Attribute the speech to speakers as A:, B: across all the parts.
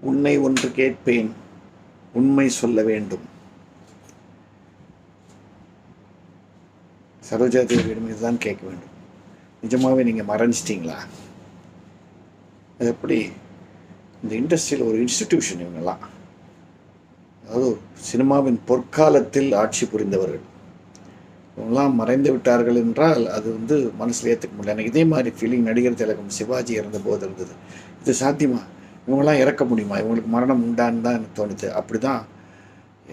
A: உன்னை ஒன்று கேட்பேன், உண்மை சொல்ல வேண்டும். சரோஜா தேவியிடம் இதுதான் கேட்க வேண்டும். நிஜமாகவே நீங்கள் மறைஞ்சிட்டிங்களா? அது எப்படி? இந்த இண்டஸ்ட்ரியில் ஒரு இன்ஸ்டிடியூஷன் இவங்கெல்லாம். அதாவது சினிமாவின் பொற்காலத்தில் ஆட்சி புரிந்தவர்கள் இவங்கெல்லாம் மறைந்து விட்டார்கள் என்றால் அது மனசில் ஏற்றுக்க முடியல. எனக்கு இதே மாதிரி ஃபீலிங் நடிகர் திலகம் சிவாஜி இறந்த போது இருந்தது. இது சாத்தியமா? இவங்களாம் இறக்க முடியுமா? இவங்களுக்கு மரணம் உண்டான்னு தான் எனக்கு தோணுது. அப்படி தான்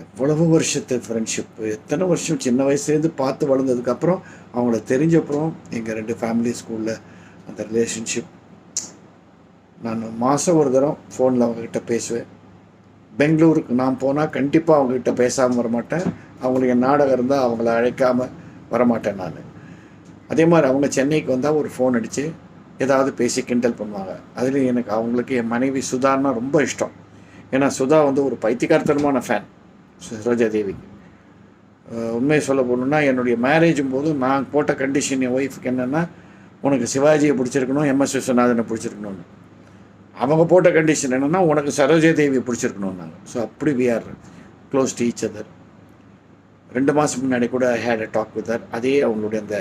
A: எவ்வளவு வருஷத்து ஃப்ரெண்ட்ஷிப்பு, எத்தனை வருஷம் சின்ன வயசுலேருந்து பார்த்து வளர்ந்ததுக்கப்புறம் அவங்கள தெரிஞ்சப்புறம் எங்கள் 2 ஃபேமிலி ஸ்கூலில் அந்த ரிலேஷன்ஷிப். நான் மாதம் ஒரு தரம் ஃபோனில் அவங்கக்கிட்ட பேசுவேன். பெங்களூருக்கு நான் போனால் கண்டிப்பாக அவங்கக்கிட்ட பேசாமல் வரமாட்டேன். அவங்களுக்கு என் நாடகம் இருந்தால் அவங்கள அழைக்காமல் வரமாட்டேன் நான். அதே மாதிரி அவங்க சென்னைக்கு வந்தால் ஒரு ஃபோன் அடித்து ஏதாவது பேசி கிண்டல் பண்ணுவாங்க. அதுலேயும் எனக்கு அவங்களுக்கு என் மனைவி சுதான்னா ரொம்ப இஷ்டம். ஏன்னா சுதா ஒரு பைத்தியக்காரத்தனமான ஃபேன் சரோஜா தேவிக்கு. உண்மையை சொல்ல போகணுன்னா என்னுடைய மேரேஜும் போது நான் போட்ட கண்டிஷன் என் ஒய்ஃபுக்கு என்னென்னா, உனக்கு சிவாஜியை பிடிச்சிருக்கணும், எம்எஸ் விஸ்வநாதனை பிடிச்சிருக்கணும்னு. அவங்க போட்ட கண்டிஷன் என்னென்னா, உனக்கு சரோஜா தேவியை பிடிச்சிருக்கணும்னாங்க. ஸோ அப்படி we are close to each other. 2 மாதம் முன்னாடி கூட I had a talk with her. அதே அவங்களுடைய அந்த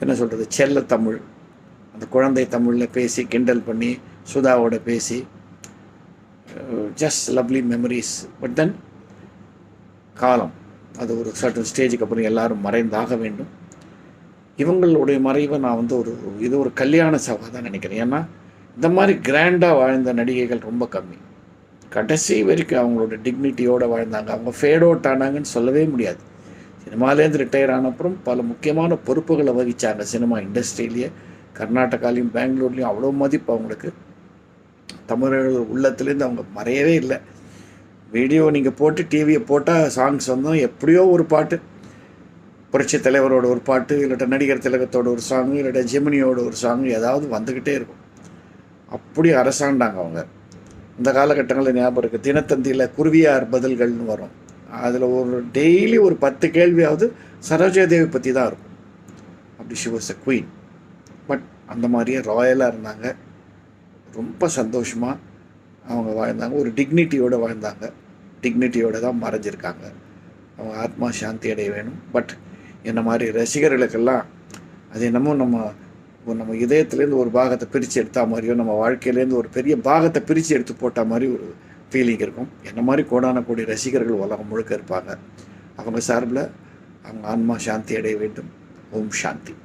A: என்ன சொல்கிறது, செல்ல தமிழ், அந்த குழந்தை தமிழில் பேசி கிண்டல் பண்ணி சுதாவோட பேசி just lovely memories. But then காலம் அது ஒரு சர்டன் ஸ்டேஜுக்கு அப்புறம் எல்லாரும் மறைந்தாக வேண்டும். இவங்களுடைய மறைவை நான் இது ஒரு கல்யாண சபை தான் நினைக்கிறேன். ஏன்னா இந்த மாதிரி கிராண்டாக வாழ்ந்த நடிகைகள் ரொம்ப கம்மி. கடைசி வரைக்கும் அவங்களோட டிக்னிட்டியோடு வாழ்ந்தாங்க. அவங்க ஃபேட் அவுட் ஆனாங்கன்னு சொல்லவே முடியாது. சினிமாலேருந்து ரிட்டையர் ஆனப்புறம் பல முக்கியமான பொறுப்புகளை வகித்தாங்க சினிமா இண்டஸ்ட்ரியிலேயே. கர்நாடகாலையும் பெங்களூர்லேயும் அவ்வளோ மதிப்பு அவங்களுக்கு. தமிழர்கள் உள்ளத்துலேருந்து அவங்க மறையவே இல்லை. வீடியோ நீங்கள் போட்டு டிவியை போட்டால் சாங்ஸ் எப்படியோ ஒரு பாட்டு, புரட்சி தலைவரோட ஒரு பாட்டு, இல்லாட்ட நடிகர் திலகத்தோட ஒரு சாங்கு, இல்லாட்ட ஜெமினியோட ஒரு சாங்கு ஏதாவது வந்துக்கிட்டே இருக்கும். அப்படி அரசாண்டாங்க அவங்க. இந்த காலகட்டங்களில் ஞாபகம் இருக்குது, தினத்தந்தியில் குருவியார் பதில்கள்னு வரும். அதில் ஒரு டெய்லி ஒரு 10 கேள்வியாவது சரோஜா தேவி பற்றி தான் இருக்கும். அப்படி she was a queen. But அந்த மாதிரியே ராயலாக இருந்தாங்க. ரொம்ப சந்தோஷமாக அவங்க வாழ்ந்தாங்க. ஒரு டிக்னிட்டியோடு வாழ்ந்தாங்க. டிக்னிட்டியோடு தான் மறைஞ்சிருக்காங்க. அவங்க ஆத்மா சாந்தி அடைய வேணும். பட் என்ன மாதிரி ரசிகர்களுக்கெல்லாம் அது என்னமோ நம்ம இதயத்துலேருந்து ஒரு பாகத்தை பிரித்து எடுத்தா மாதிரியோ, நம்ம வாழ்க்கையிலேருந்து ஒரு பெரிய பாகத்தை பிரித்து எடுத்து போட்டால் மாதிரி ஒரு ஃபீலிங் இருக்கும். என்ன மாதிரி கோடான கோடி ரசிகர்கள் உலகம் முழுக்க இருப்பாங்க. அவங்க சார்பில் அவங்க ஆன்மா சாந்தி அடைய வேண்டும். ஓம் சாந்தி.